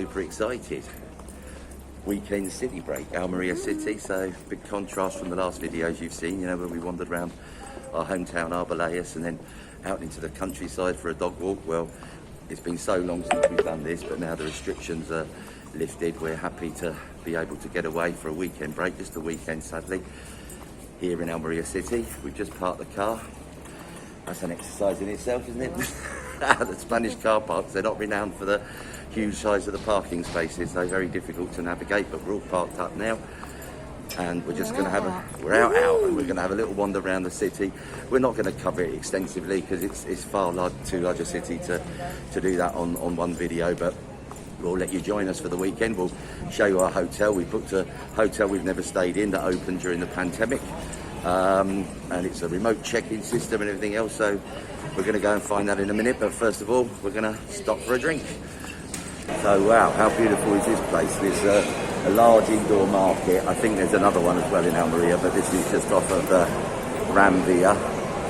super excited. Weekend city break, Almeria city, so big contrast from the last videos you've seen, you know, where we wandered around our hometown Arboleas and then out into the countryside for a dog walk. Well, it's been so long since we've done this, but now the restrictions are lifted. We're happy to be able to get away for a weekend break, just a weekend sadly, here in Almeria city. We've just parked the car. That's an exercise in itself, isn't it? The Spanish car parks, they're not renowned for the huge size of the parking spaces. They're very difficult to navigate, but we're all parked up now. And we're just going to have we're out, and we're going to have a little wander around the city. We're not going to cover it extensively because it's far too large a city to do that on one video, but we'll let you join us for the weekend. We'll show you our hotel. We booked a hotel we've never stayed in that opened during the pandemic. And it's a remote check-in system and everything else, so we're going to go and find that in a minute. But first of all, we're going to stop for a drink. So wow, how beautiful is this place? There's a large indoor market. I think there's another one as well in Almeria, but this is just off of the Gran Via.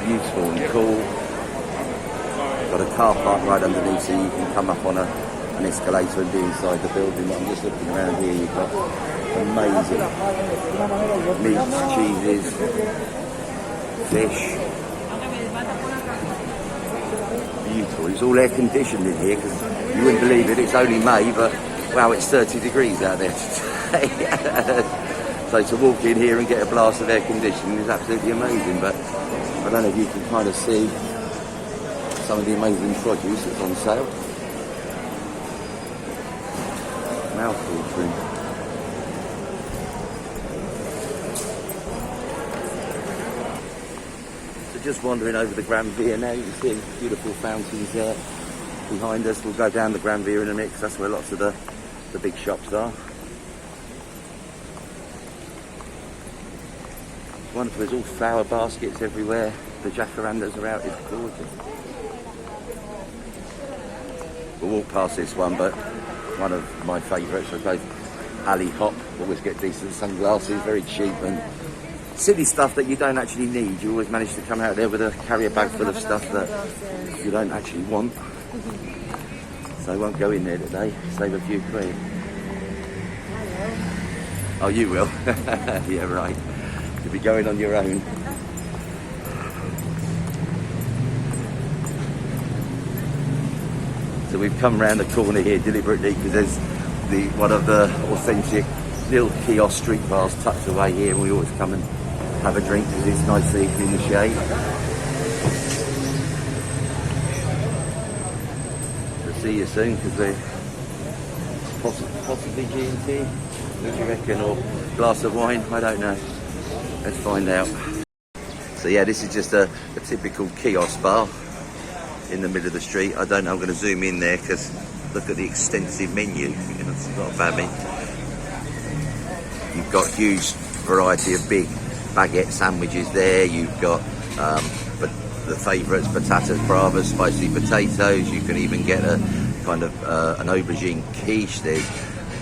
Beautiful and cool. Got a car park right underneath, so you can come up on an escalator and be inside the building. I'm just looking around here. You've got amazing meats, cheeses, fish. Beautiful. It's all air conditioned in here because you wouldn't believe it. It's only May, but wow, it's 30 degrees out there today. So to walk in here and get a blast of air conditioning is absolutely amazing. But I don't know if you can kind of see some of the amazing produce that's on sale. Mouth-watering. Just wandering over the Gran Via now. You can see beautiful fountains there behind us. We'll go down the Gran Via in a minute because that's where lots of the big shops are. It's wonderful. There's all flower baskets everywhere. The jacarandas are out. It's gorgeous. We'll walk past this one, but one of my favourites, I suppose, alley hop. Always get decent sunglasses, very cheap and silly stuff that you don't actually need. You always manage to come out there with a carrier bag full of stuff that you don't actually want. So I won't go in there today, save a few quid. Oh, you will? Yeah, right. You'll be going on your own. So we've come round the corner here deliberately because there's one of the authentic little kiosk street bars tucked away here, and we always come and have a drink because it's nicely in the shade. We'll see you soon because we're possibly G&T, what do you reckon, or glass of wine, I don't know. Let's find out. So yeah, this is just a typical kiosk bar in the middle of the street. I don't know, I'm going to zoom in there because look at the extensive menu. It's not about me. You've got huge variety of big baguette sandwiches there. You've got the favourites, patatas bravas, spicy potatoes. You can even get a kind of an aubergine quiche. There's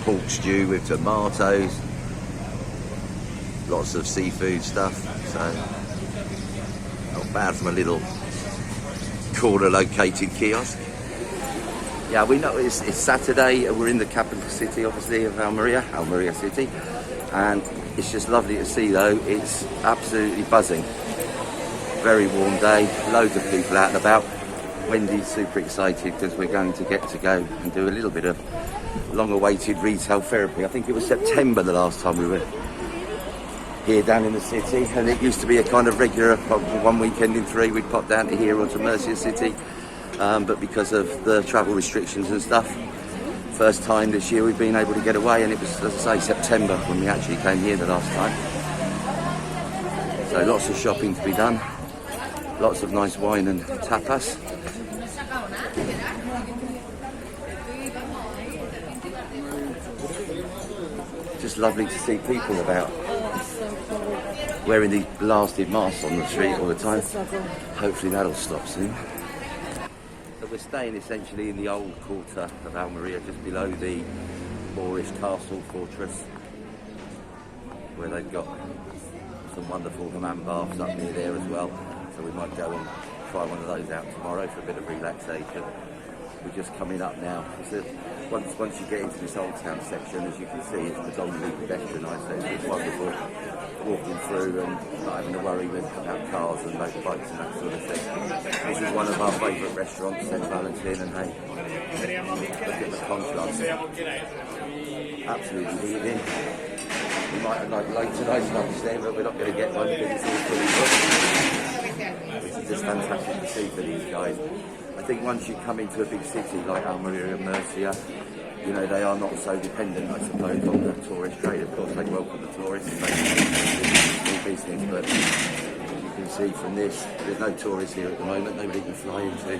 pork stew with tomatoes. Lots of seafood stuff. So not bad from a little corner located kiosk. Yeah, we know it's Saturday. We're in the capital city, obviously, of Almeria city. And it's just lovely to see though. It's absolutely buzzing. Very warm day, loads of people out and about. Wendy's super excited because we're going to get to go and do a little bit of long-awaited retail therapy. I think it was September the last time we were here down in the city, and it used to be a kind of regular one weekend in three we'd pop down to here or to Murcia City, but because of the travel restrictions and stuff, first time this year we've been able to get away, and it was, as I say, September when we actually came here the last time. So lots of shopping to be done, lots of nice wine and tapas. Just lovely to see people about wearing the blasted masks on the street all the time. Hopefully that'll stop soon. So we're staying essentially in the old quarter of Almeria, just below the Moorish Fortress, where they've got some wonderful hammam baths up near there as well. So we might go and try one of those out tomorrow for a bit of relaxation. We're just coming up now. It's a once you get into this old town section, as you can see, it's predominantly pedestrianised, so it's wonderful walking through and not having to worry about cars and motorbikes and that sort of thing. This is one of our favourite restaurants, St. Valentin, and hey, look at the contrast. Absolutely heaving. We might have like later nights upstairs, but we're not going to get one because it's all fully booked. This is just fantastic to see for these guys. I think once you come into a big city like Almeria and Murcia, you know, they are not so dependent, I suppose, on the tourist trade. Of course, they welcome the tourists and they do business, but you can see from this, there's no tourists here at the moment. Nobody can fly into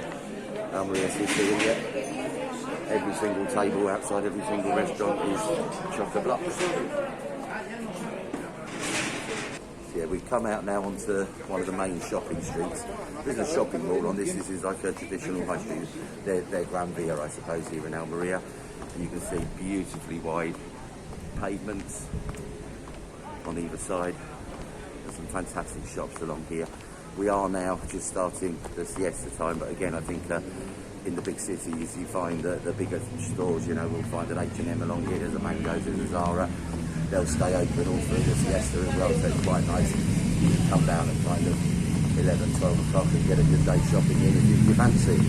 Almeria city, and yet every single table outside every single restaurant is chock-a-block. Yeah, we've come out now onto one of the main shopping streets. There's a shopping mall on this. This is like a traditional high street. They're Gran Via, I suppose, here in Almeria. And you can see beautifully wide pavements on either side. There's some fantastic shops along here. We are now just starting the siesta time, but again, I think in the big cities you find the bigger stores, you know, we'll find an H&M along here, there's a Mango's, there's a Zara. They'll stay open all through the siesta as well, so it's quite nice. You can come down at kind of 11, 12 o'clock and get a good day shopping in if you fancy.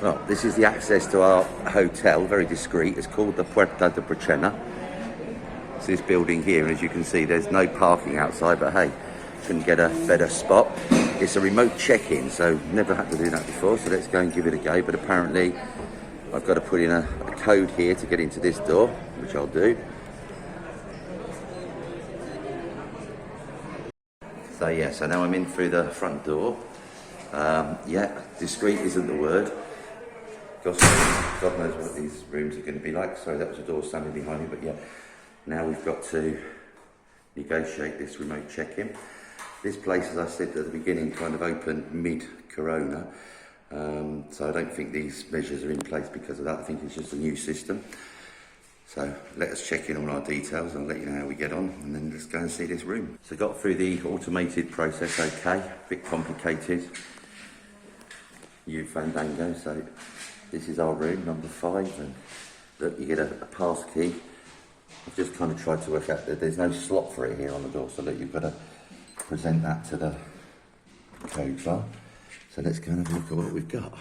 Well, this is the access to our hotel, very discreet. It's called the Puerta de Purchena. It's this building here, and as you can see, there's no parking outside, but hey, couldn't get a better spot. It's a remote check-in, so never had to do that before, so let's go and give it a go. But apparently, I've got to put in a code here to get into this door, which I'll do. So yeah, so now I'm in through the front door. Yeah, discreet isn't the word. God knows what these rooms are going to be like. Sorry, that was a door standing behind me, but yeah. Now we've got to negotiate this remote check-in. This place, as I said at the beginning, kind of opened mid-corona. So I don't think these measures are in place because of that. I think it's just a new system. So let us check in on our details and I'll let you know how we get on, and then let's go and see this room. So got through the automated process okay, a bit complicated. New Fandango, so this is our room, number 5, and look, you get a pass key. I've just kind of tried to work out that there's no slot for it here on the door, so look, you've got to present that to the code bar. So let's go and have a look at what we've got.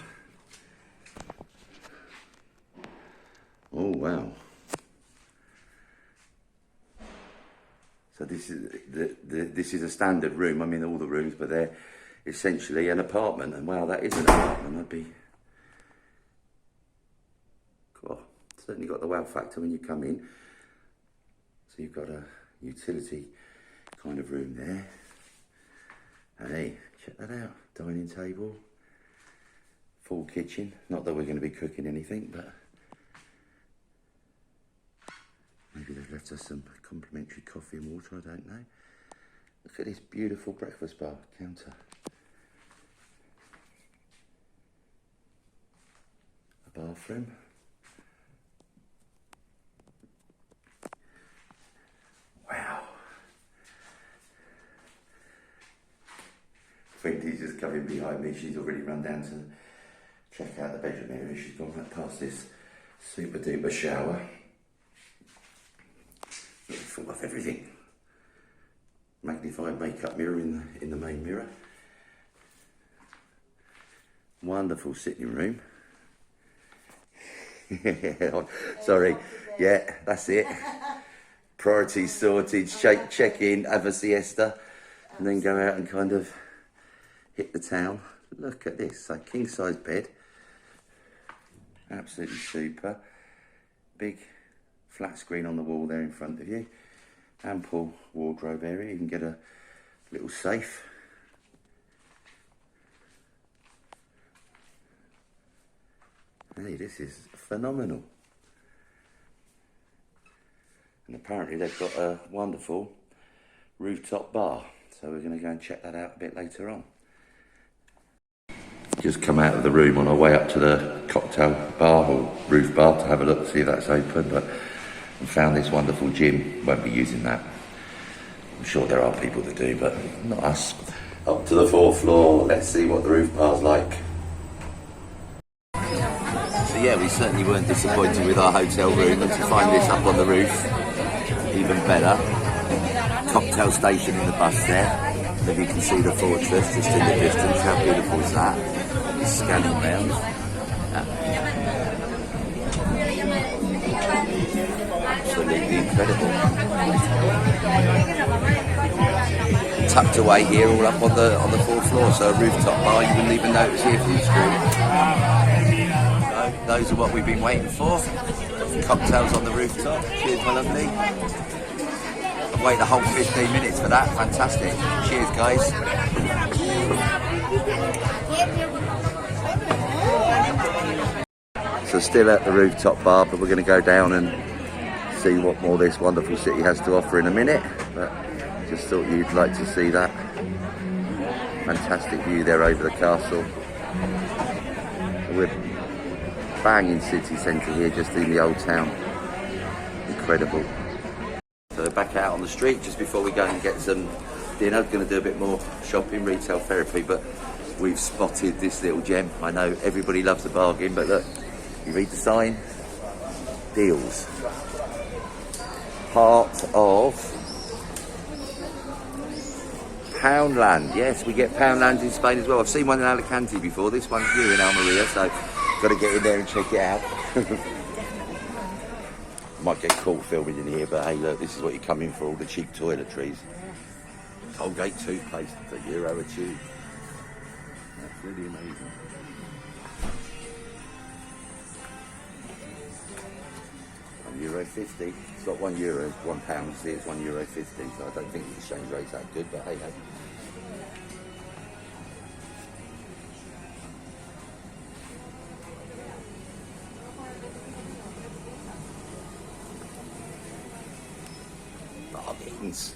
Oh wow. So this is a standard room. I mean, all the rooms, but they're essentially an apartment. And wow, that is an apartment. That'd be cool. Certainly got the wow factor when you come in. So you've got a utility kind of room there. Hey, check that out. Dining table, full kitchen. Not that we're going to be cooking anything, but maybe they've left us some complimentary coffee and water, I don't know. Look at this beautiful breakfast bar counter. A bathroom. Wow. Wendy's just coming behind me. She's already run down to check out the bedroom area. She's gone right past this super duper shower. Full of everything. Magnified makeup mirror in the main mirror. Wonderful sitting room. Sorry, yeah, that's it. Priorities sorted, check in, have a siesta, and then go out and kind of hit the town. Look at this, a king size bed. Absolutely super. Big flat screen on the wall there in front of you. Ample wardrobe area. You can get a little safe. Hey, this is phenomenal. And apparently they've got a wonderful rooftop bar. So we're going to go and check that out a bit later on. Just come out of the room on our way up to the cocktail bar or roof bar to have a look, see if that's open, but I found this wonderful gym. Won't be using that. I'm sure there are people that do, but not us. Up to the 4th floor, let's see what the roof bar's like. yeah, we certainly weren't disappointed with our hotel room, and to find this up on the roof, even better. Cocktail station in the bus there, then you can see the fortress just in the distance. How beautiful is that? It's scanning round. Absolutely incredible. Tucked away here, all up on the fourth floor, so a rooftop bar you wouldn't even notice here from the street. So those are what we've been waiting for. Cocktails on the rooftop. Cheers, my lovely. I've waited a whole 15 minutes for that. Fantastic. Cheers, guys. So still at the rooftop bar, but we're going to go down and see what more this wonderful city has to offer in a minute. But just thought you'd like to see that fantastic view there over the castle. We're bang in city centre here, just in the old town. Incredible. So we're back out on the street just before we go and get some dinner. Going to do a bit more shopping, retail therapy, but we've spotted this little gem. I know everybody loves a bargain, but look, you read the sign, deals. Part of Poundland. Yes, we get Poundlands in Spain as well. I've seen one in Alicante before. This one's new in Almeria, so got to get in there and check it out. Might get caught filming in here, but hey, look, this is what you come in for, all the cheap toiletries. Colgate toothpaste, €1 a tube. That's really amazing. €1.50. It's not €1, it's £1. See, it's €1.50. So I don't think the exchange rate's that good, but hey, hey. Bargains.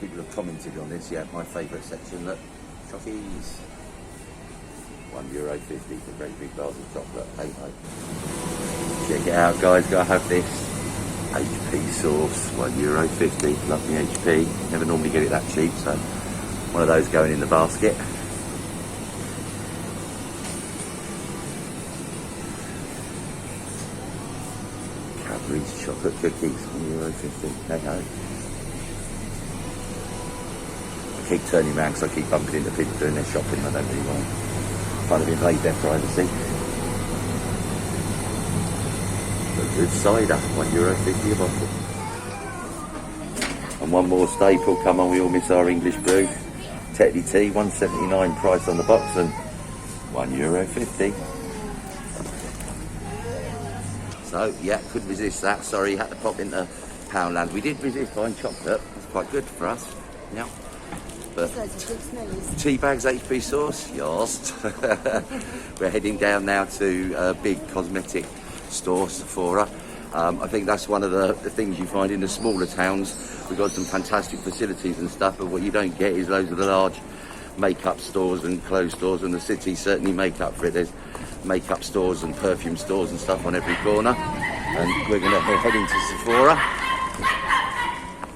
People have commented on this, yeah, my favourite section, look, toffees. €1.50 for great big bars of chocolate, hey ho. Check it out guys, gotta have this. HP sauce, €1.50, love me HP. Never normally get it that cheap, so one of those going in the basket. Cadbury's chocolate cookies, €1.50, hey ho. I keep turning around because I keep bumping into people doing their shopping. I don't really want kind of invade their privacy. A good cider, €1.50 a bottle. And one more staple, come on, we all miss our English brew. Tetty tea, $1.79 price on the box and €1.50. So yeah, couldn't resist that. Sorry, had to pop into Poundland. We did resist buying chocolate. That's quite good for us. Yeah. But tea bags, HP sauce, yes. We're heading down now to a big cosmetic store, Sephora. I think that's one of the things you find in the smaller towns. We've got some fantastic facilities and stuff, but what you don't get is loads of the large makeup stores and clothes stores, and the city certainly make up for it. There's makeup stores and perfume stores and stuff on every corner, and we're going to head into Sephora.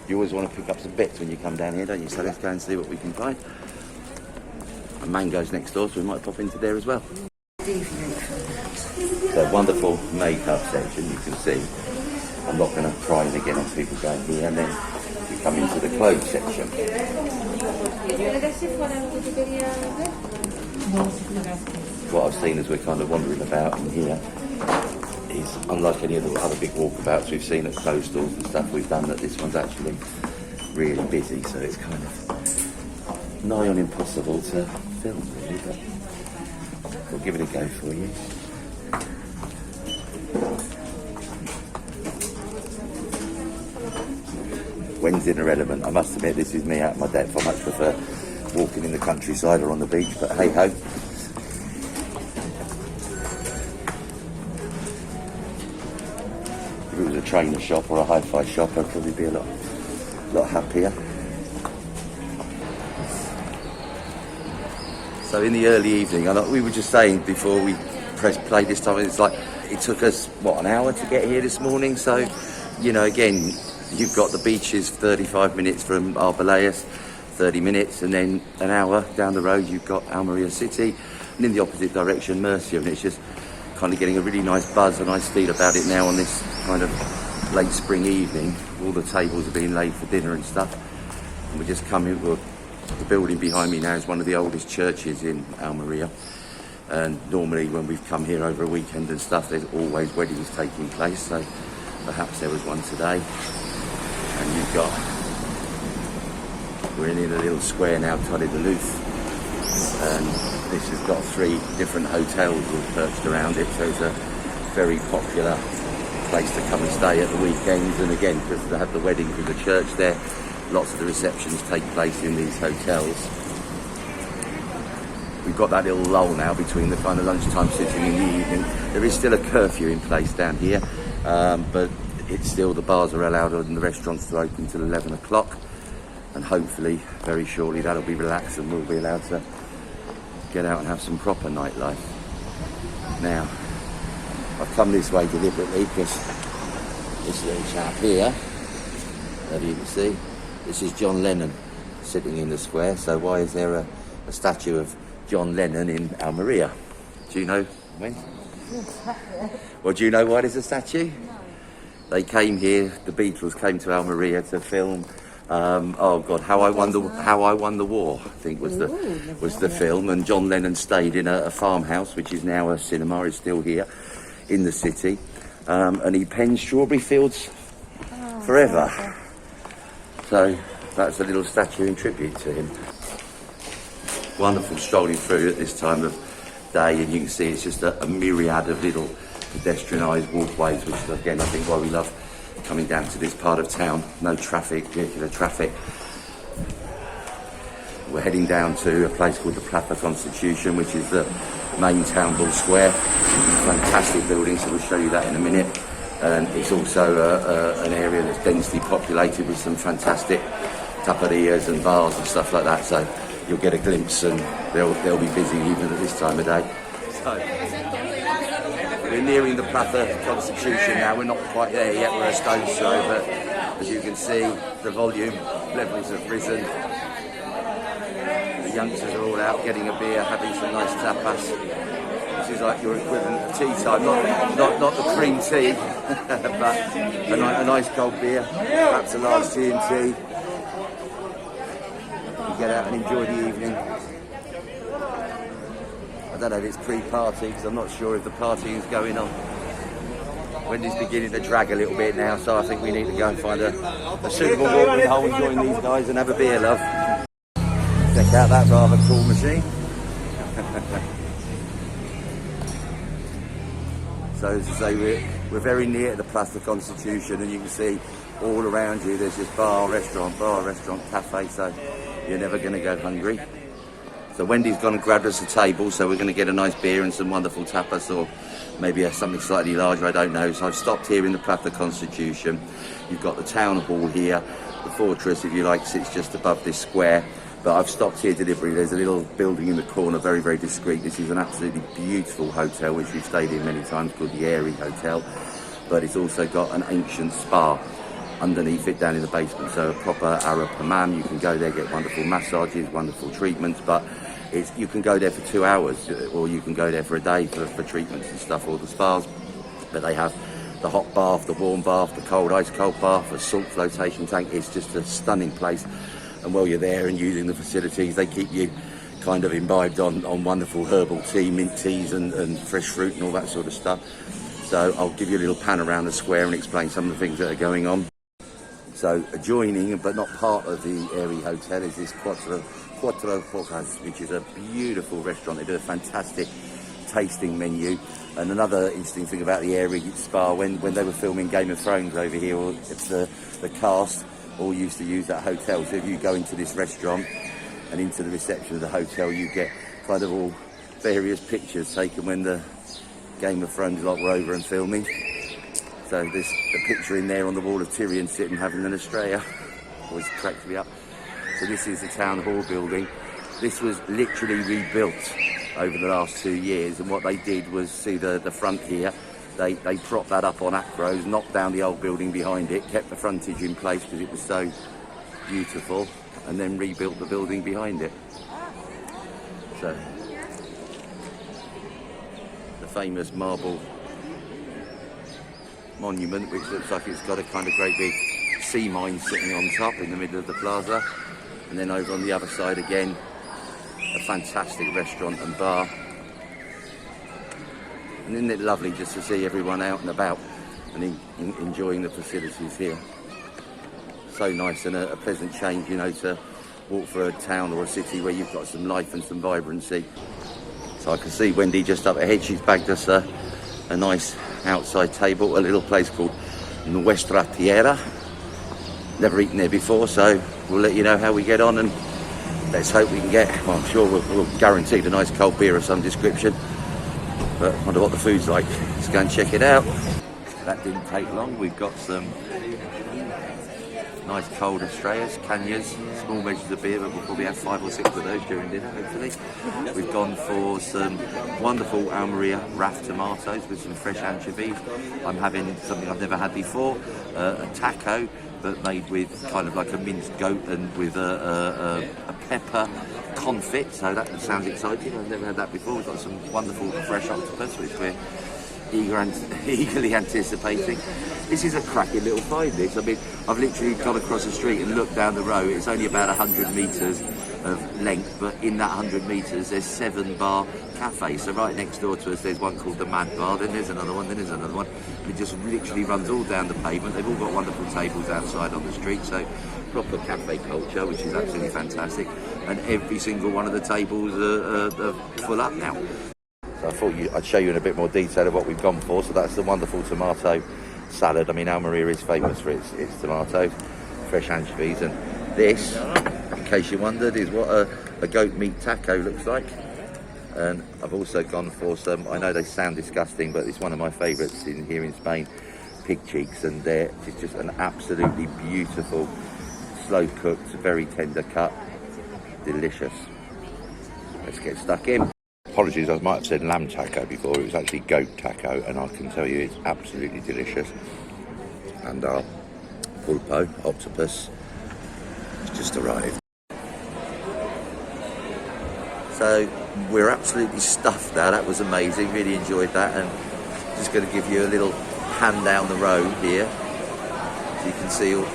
You always want to pick up some bits when you come down here, don't you? So let's go and see what we can find. And Mango's next door, so we might pop into there as well. So wonderful makeup section, you can see. I'm not going to pry in again on people going here, and then we come into the clothes section. What I've seen as we're kind of wandering about in here is, unlike any of the other big walkabouts we've seen at clothes stores and stuff we've done, that this one's actually really busy, so it's kind of nigh on impossible to film really, but we'll give it a go for you. When's in her element? I must admit, this is me out of my depth. I much prefer walking in the countryside or on the beach, but hey ho. If it was a trainer shop or a hi-fi shop, I'd probably be a lot happier. So in the early evening, we were just saying before we pressed play this time, it's like it took us, what, an hour to get here this morning? So, you know, again, You've got the beaches 35 minutes from Arboleas, 30 minutes, and then an hour down the road you've got Almeria city, and in the opposite direction Murcia, and it's just kind of getting a really nice buzz, a nice feel about it now on this kind of late spring evening. All the tables are being laid for dinner and stuff, and we're just coming. The building behind me now is one of the oldest churches in Almeria, and normally when we've come here over a weekend and stuff, there's always weddings taking place, so perhaps there was one today. And you've got, we're in a little square now, Calida, and this has got 3 different hotels all perched around it, so it's a very popular place to come and stay at the weekends. And again, because they have the weddings with the church there, lots of the receptions take place in these hotels. We've got that little lull now between the kind of lunchtime sitting in the evening. There is still a curfew in place down here, but it's still, the bars are allowed and the restaurants to open till 11 o'clock, and hopefully very shortly that'll be relaxed and we'll be allowed to get out and have some proper nightlife. Now, I've come this way deliberately because this little chap here, as you can see, this is John Lennon sitting in the square. So why is there a statue of John Lennon in Almeria? Do you know when? Well, do you know why there's a statue? No. They came here, the Beatles came to Almeria to film oh God, How I Won the War, I think was the film, and John Lennon stayed in a farmhouse, which is now a cinema, is still here in the city, and he penned Strawberry Fields Forever. So that's a little statue in tribute to him. Wonderful strolling through at this time of day, and you can see it's just a myriad of little pedestrianised walkways, which is again I think why we love coming down to this part of town. No traffic, vehicular traffic. We're heading down to a place called the Plaza Constitution, which is the main town hall square. Fantastic building, so we'll show you that in a minute. And it's also an area that's densely populated with some fantastic taperias and bars and stuff like that, so you'll get a glimpse, and they'll be busy even at this time of day. So, we're nearing the Plaza Constitution now. We're not quite there yet, we're a stone's throw, but as you can see, the volume levels have risen. The youngsters are all out getting a beer, having some nice tapas. This is like your equivalent of tea time, not the cream tea, but a nice cold beer, perhaps a large G&T. You get out and enjoy the evening. I don't know if it's pre-party, because I'm not sure if the party is going on. Wendy's beginning to drag a little bit now, so I think we need to go and find a suitable watering hole and join these guys and have a beer, love. Check out that rather cool machine. So as I say, we're very near the Plaza Constitution, and you can see all around you there's just bar, restaurant, cafe, so you're never going to go hungry. So Wendy's gone and grabbed us a table, so we're going to get a nice beer and some wonderful tapas, or maybe something slightly larger, I don't know. So I've stopped here in the Plaza Constitution. You've got the town hall here, the fortress, if you like, sits just above this square. But I've stopped here deliberately. There's a little building in the corner, very, very discreet. This is an absolutely beautiful hotel, which we've stayed in many times, called the Airy Hotel. But it's also got an ancient spa underneath it, down in the basement. So a proper Arab hammam. You can go there, get wonderful massages, wonderful treatments, but you can go there for 2 hours, or you can go there for a day for treatments and stuff, or the spas. But they have the hot bath, the warm bath, the cold, ice cold bath, a salt flotation tank. It's just a stunning place. And while you're there and using the facilities, they keep you kind of imbibed on wonderful herbal tea, mint teas and fresh fruit and all that sort of stuff. So I'll give you a little pan around the square and explain some of the things that are going on. So adjoining, but not part of the Airy Hotel, is this Quattro Hojas, which is a beautiful restaurant. They do a fantastic tasting menu. And another interesting thing about the Airy Spa, when they were filming Game of Thrones over here, it's the cast all used to use that hotel. So if you go into this restaurant and into the reception of the hotel, you get kind of all various pictures taken when the Game of Thrones lot were over and filming. So there's a picture in there on the wall of Tyrion sitting having an Estrella. Always cracks me up. So this is the town hall building. This was literally rebuilt over the last 2 years, and what they did was, see the front here, They propped that up on acros, knocked down the old building behind it, kept the frontage in place because it was so beautiful, and then rebuilt the building behind it. So, the famous marble monument, which looks like it's got a kind of great big sea mine sitting on top in the middle of the plaza. And then over on the other side again, a fantastic restaurant and bar. And isn't it lovely just to see everyone out and about and enjoying the facilities here? So nice, and a pleasant change, you know, to walk through a town or a city where you've got some life and some vibrancy. So I can see Wendy just up ahead. She's bagged us a nice outside table, a little place called Nuestra Tierra. Never eaten there before, so we'll let you know how we get on, and let's hope we can get, well, I'm sure we'll guaranteed a nice cold beer of some description. But I wonder what the food's like. Let's go and check it out. That didn't take long. We've got some nice cold estrellas, cañas, small measures of beer, but we'll probably have 5 or 6 of those during dinner, hopefully. We've gone for some wonderful Almeria Raff tomatoes with some fresh anchovies. I'm having something I've never had before, a taco, but made with kind of like a minced goat and with a pepper confit, so that sounds exciting. I've never had that before. We've got some wonderful fresh octopus, which we're eagerly anticipating. This is a cracking little find, this. I mean, I've literally gone across the street and looked down the road. It's only about 100 metres of length, but in that 100 metres there's 7 bar cafes. So right next door to us there's one called the Mad Bar, then there's another one, then there's another one. And it just literally runs all down the pavement. They've all got wonderful tables outside on the street, so proper cafe culture, which is absolutely fantastic. And every single one of the tables are full up now. So I thought I'd show you in a bit more detail of what we've gone for. So that's the wonderful tomato salad. I mean, Almeria is famous for its tomatoes, fresh anchovies, and this, in case you wondered, is what a goat meat taco looks like. And I've also gone for some, I know they sound disgusting, but it's one of my favourites here in Spain, pig cheeks, and it's just an absolutely beautiful, slow cooked, very tender cut, delicious. Let's get stuck in. Apologies, I might have said lamb taco before. It was actually goat taco, and I can tell you it's absolutely delicious. And our pulpo, octopus, has just arrived. So we're absolutely stuffed now. That was amazing. Really enjoyed that, and just going to give you a little hand down the road here, so you can see all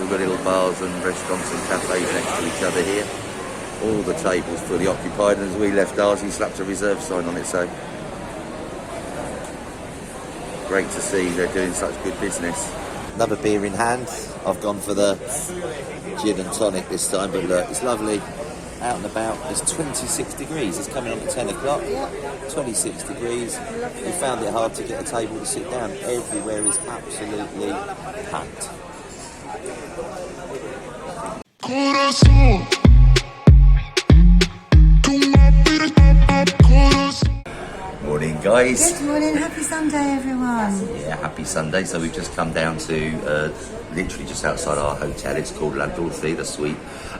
the little bars and restaurants and cafes next to each other here. All the tables fully occupied, and as we left ours, he slapped a reserve sign on it, so great to see they're doing such good business. Another beer in hand. I've gone for the gin and tonic this time, but look, it's lovely. Out and about, it's 26 degrees. It's coming on at 10 o'clock. 26 degrees. We found it hard to get a table to sit down. Everywhere is absolutely packed. Morning, guys. Good morning, happy Sunday, everyone. Yeah, happy Sunday. So we've just come down to literally just outside our hotel. It's called La Dulce, the Sweet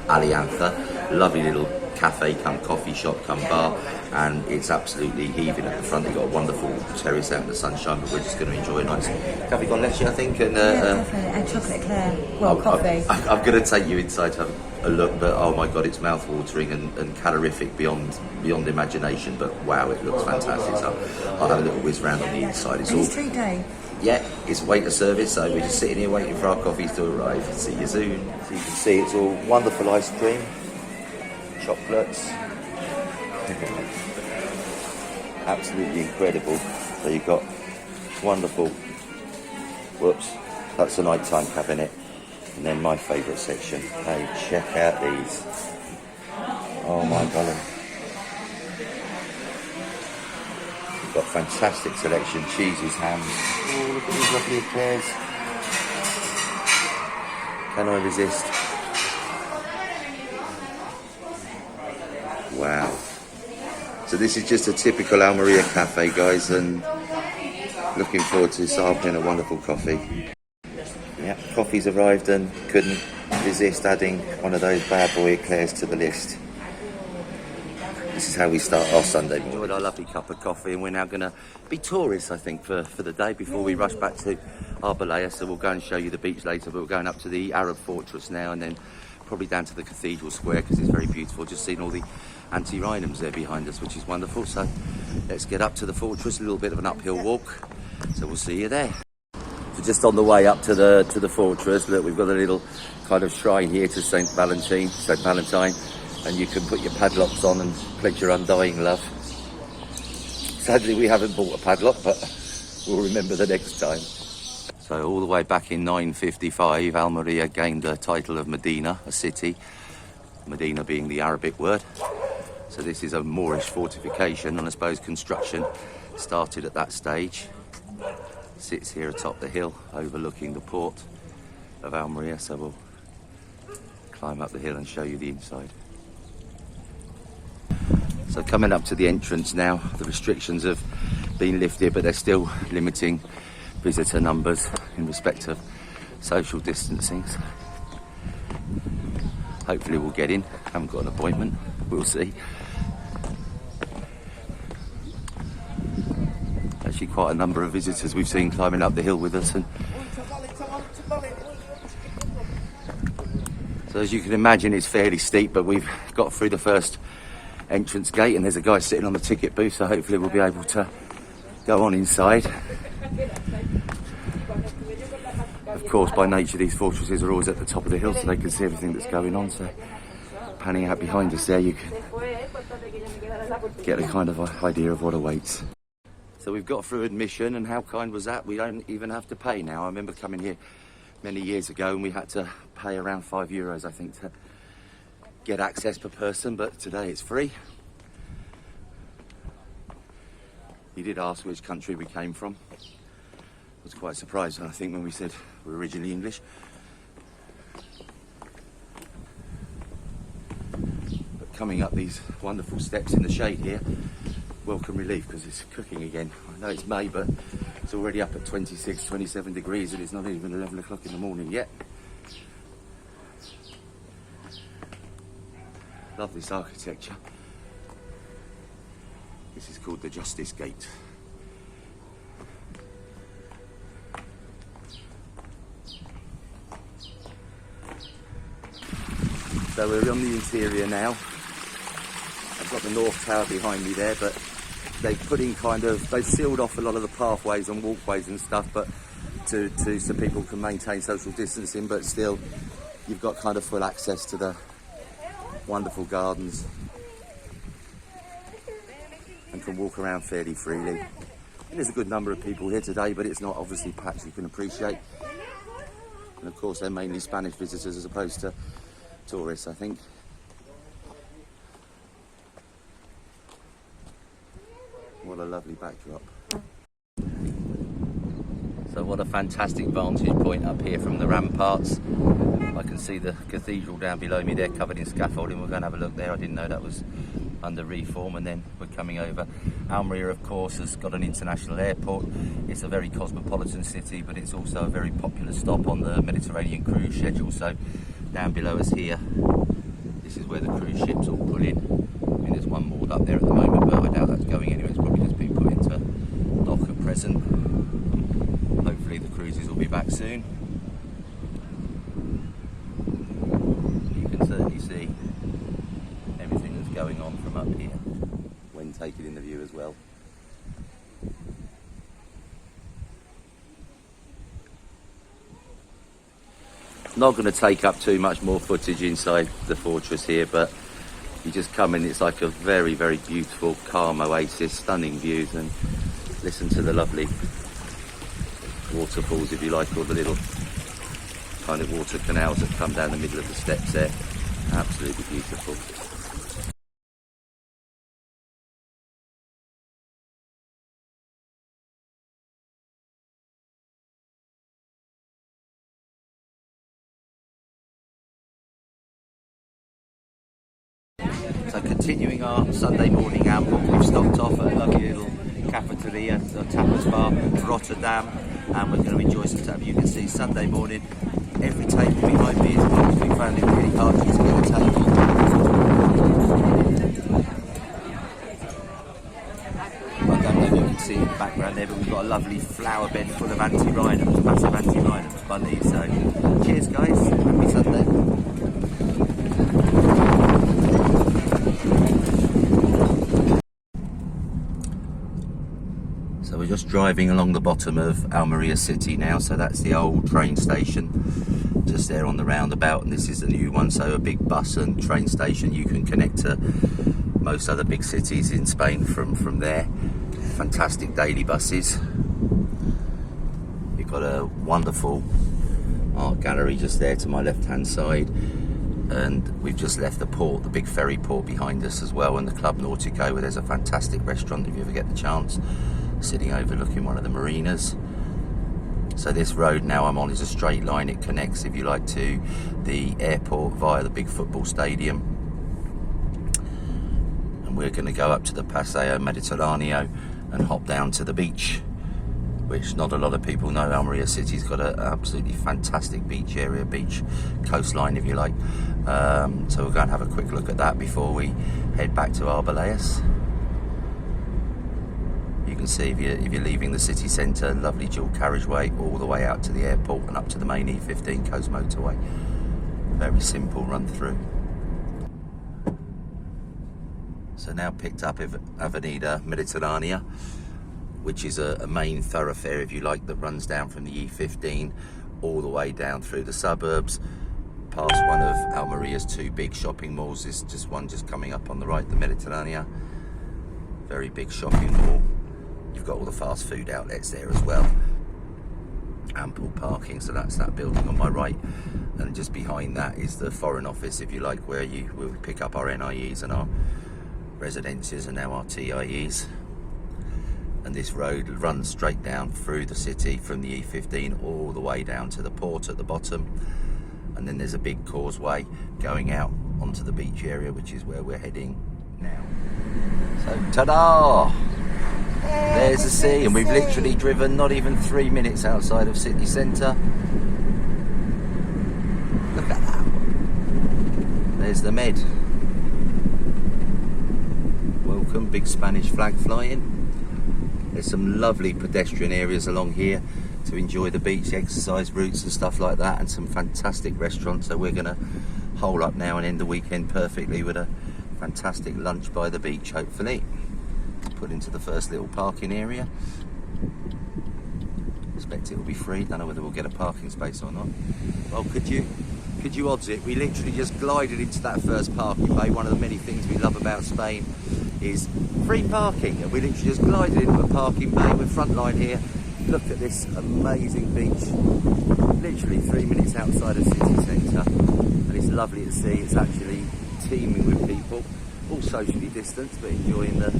Alianza. Lovely little cafe come coffee shop come bar, and it's absolutely heaving at the front. They've got a wonderful terrace out in the sunshine, but we're just going to enjoy a nice coffee con leche, I think, and Definitely, and chocolate eclair. Well, coffee. I'm going to take you inside to have a look, but oh my god, it's mouth-watering and calorific beyond imagination. But wow, it looks fantastic. So I'll have a little whiz round on the inside. It's treat day. Yeah, it's waiter service, so we're just sitting here waiting for our coffees to arrive. See you soon. So you can see it's all wonderful ice cream, chocolates, absolutely incredible. So you've got wonderful, whoops, that's a nighttime cabinet. And then my favourite section, hey, check out these. Oh my golly. We've got fantastic selection, cheeses, hams. Oh, look at these lovely eclairs. Can I resist? Wow. So this is just a typical Almeria cafe, guys, and looking forward to sampling a wonderful coffee. Yeah, coffee's arrived and couldn't resist adding one of those bad boy eclairs to the list. this is how we start our Sunday morning. Enjoyed our lovely cup of coffee, and we're now going to be tourists, I think, for the day before we rush back to Arboleas. So we'll go and show you the beach later, but we're going up to the Arab fortress now, and then probably down to the cathedral square because it's very beautiful. Just seen all the anti-rhinums there behind us, which is wonderful. So let's get up to the fortress. A little bit of an uphill walk, so we'll see you there. So just on the way up to the fortress, look, we've got a little kind of shrine here to Saint Valentine, and you can put your padlocks on and pledge your undying love. Sadly, we haven't bought a padlock, but we'll remember the next time. So all the way back in 955, Almeria gained the title of Medina, a city, Medina being the Arabic word. So this is a Moorish fortification, and I suppose construction started at that stage. Sits here atop the hill overlooking the port of Almeria, so we'll climb up the hill and show you the inside. So coming up to the entrance now, the restrictions have been lifted, but they're still limiting visitor numbers in respect of social distancing. So hopefully we'll get in. Haven't got an appointment, we'll see. Actually quite a number of visitors we've seen climbing up the hill with us, and so as you can imagine it's fairly steep, but we've got through the first entrance gate and there's a guy sitting on the ticket booth, so hopefully we'll be able to go on inside. Of course, by nature these fortresses are always at the top of the hill so they can see everything that's going on, so panning out behind us there you can get a kind of idea of what awaits. So we've got through admission, and how kind was that? We don't even have to pay now. I remember coming here many years ago and we had to pay around €5, I think, to get access per person, but today it's free. He did ask which country we came from. I was quite surprised, I think, when we said we're originally English. But coming up these wonderful steps in the shade here, welcome relief because it's cooking again. I know it's May, but it's already up at 26, 27 degrees and it's not even 11 o'clock in the morning yet. Love this architecture. This is called the Justice Gate. So we're on the interior now. I've got the North Tower behind me there, but they've put in they've sealed off a lot of the pathways and walkways and stuff, but so people can maintain social distancing, but still you've got kind of full access to the wonderful gardens and can walk around fairly freely. And there's a good number of people here today, but it's not obviously packed, you can appreciate. And of course they're mainly Spanish visitors as opposed to tourists, I think. What a lovely backdrop. So what a fantastic vantage point up here from the ramparts. I can see the cathedral down below me there covered in scaffolding. We're going to have a look there. I didn't know that was under reform. And then we're coming over. Almeria, of course, has got an international airport. It's a very cosmopolitan city, but it's also a very popular stop on the Mediterranean cruise schedule. So down below us here, this is where the cruise ships all pull in. I mean, there's one moored up there at the moment, but I doubt that's going anywhere. It's probably just been put into dock at present. Hopefully the cruises will be back soon. You can certainly see everything that's going on from up here when taken in the view as well. Not going to take up too much more footage inside the fortress here, but you just come in, it's like a very, very beautiful, calm oasis, stunning views, and listen to the lovely waterfalls, if you like, or the little kind of water canals that come down the middle of the steps there. Absolutely beautiful. So continuing our Sunday morning amble, we've stopped off at a lovely little cafeteria, a tapas bar, Rotterdam, and we're going to enjoy some tapas. You can see Sunday morning, every table behind me is booked. We found it really hard to get a table. see in the background there, but we've got a lovely flower bed full of anti-rhinoms, massive anti-rhinoms, bunnies. So cheers guys, happy Sunday. So we're just driving along the bottom of Almeria city now, so that's the old train station just there on the roundabout, and this is the new one, so a big bus and train station. You can connect to most other big cities in Spain from there. Fantastic daily buses. You've got a wonderful art gallery just there to my left hand side, and we've just left the port, the big ferry port behind us as well, and the Club Nautico, where there's a fantastic restaurant if you ever get the chance, sitting overlooking one of the marinas. So this road now I'm on is a straight line. It connects, if you like, to the airport via the big football stadium, and we're going to go up to the Paseo Mediterraneo and hop down to the beach, which not a lot of people know. Almeria city's got an absolutely fantastic beach area, beach coastline if you like. So we're going to have a quick look at that before we head back to Arboleas. You can see if you're leaving the city centre, lovely dual carriageway all the way out to the airport and up to the main E15 coast motorway. Very simple run through. So now picked up Avenida Mediterranea, which is a main thoroughfare, if you like, that runs down from the E15 all the way down through the suburbs, past one of Almeria's two big shopping malls. There's just one just coming up on the right, the Mediterranea. Very big shopping mall. You've got all the fast food outlets there as well. Ample parking, so that's that building on my right. And just behind that is the Foreign Office, if you like, where you will pick up our NIEs and our residences and now our TIEs. And this road runs straight down through the city from the E15 all the way down to the port at the bottom. And then there's a big causeway going out onto the beach area, which is where we're heading now. So, ta-da! There's the sea, and we've literally driven not even 3 minutes outside of city centre. Look at that. There's the Med. Welcome, big Spanish flag flying. There's some lovely pedestrian areas along here to enjoy the beach, exercise routes and stuff like that, and some fantastic restaurants. So we're going to hole up now and end the weekend perfectly with a fantastic lunch by the beach, hopefully. Put into the first little parking area. Expect it will be free. Don't know whether we'll get a parking space or not. Well, could you odds it? We literally just glided into that first parking bay. One of the many things we love about Spain is free parking, and we literally just glided into a parking bay. We're front line here. Look at this amazing beach. Literally 3 minutes outside of city centre, and it's lovely to see. It's actually teeming with people, all socially distanced, but enjoying the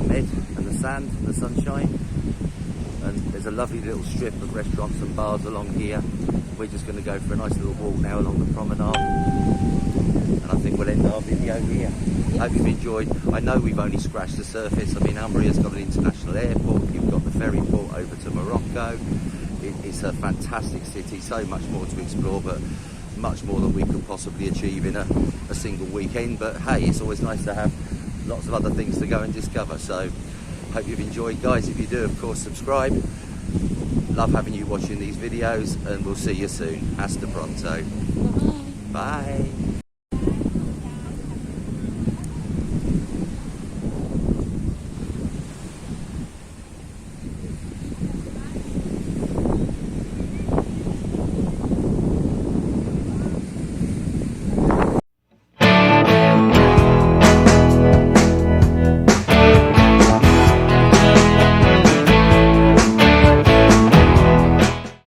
Med and the sand and the sunshine. And there's a lovely little strip of restaurants and bars along here. We're just going to go for a nice little walk now along the promenade, and I think we'll end our video here. Hope you've enjoyed. I know we've only scratched the surface. I mean, Almeria's got an international airport, you've got the ferry port over to Morocco. It's a fantastic city, so much more to explore, but much more than we could possibly achieve in a single weekend. But hey, it's always nice to have lots of other things to go and discover. So hope you've enjoyed, guys. If you do, of course, subscribe. Love having you watching these videos, and we'll see you soon. Hasta pronto. Bye.